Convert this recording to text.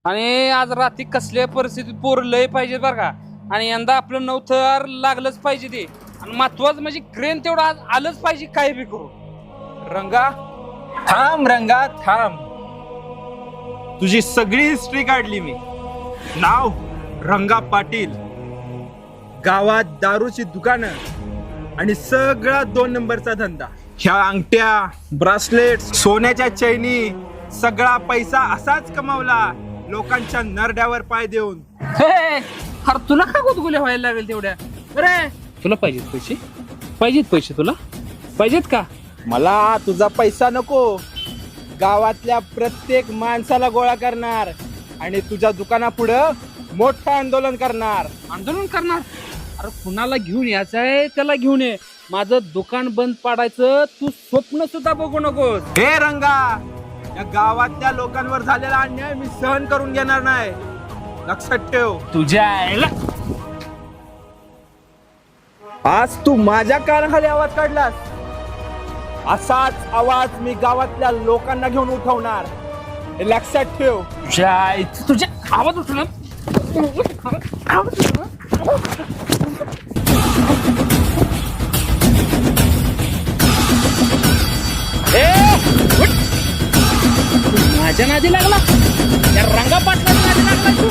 आणि आज रात्री कसल्या परिस्थितीत पोर लय पाहिजे बरं का. आणि यंदा आपलं नवथर लागलंच पाहिजे ते. आणि महत्वाचं म्हणजे क्रेन तेवढं आज आलंच पाहिजे काय बी करू. रंगा थांब, रंगा थांब. तुझी सगळी हिस्ट्री काढली मी. नाव रंगा पाटील, गावात दारूची दुकानं आणि सगळा 2 नंबरचा धंदा. ह्या अंगठ्या, ब्रासलेट, सोन्याच्या चैनी, सगळा पैसा असाच कमावला लोकांच्या नरड्यावर पाय देऊन. अरे तुला का गुदगुल्या व्हायला लागेल तेवढ्या. अरे तुला पाहिजेत पैसे, पाहिजेत पैसे, तुला पाहिजेत का. मला तुझा पैसा नको, गावातल्या प्रत्येक माणसाला गोळा करणार आणि तुझ्या दुकानापुढं मोठं आंदोलन करणार. आंदोलन करणार. अरे कुणाला घेऊन यायचंय त्याला घेऊन ये. माझं दुकान बंद पाडायचं तू स्वप्न सुद्धा बघू नकोस. हे रंगा, या गावातल्या लोकांवर झालेला अन्याय मी सहन करून घेणार नाही, लक्षात ठेव. तुझ्या आज तू माझ्या कानाखाली आवाज काढलास, असाच आवाज मी गावातल्या लोकांना घेऊन उठवणार, हे लक्षात ठेव. तुझ्या आवाज उठला. माझ्या नादी लागला, त्या रंगा पाटलाच्या नादी लागला तू.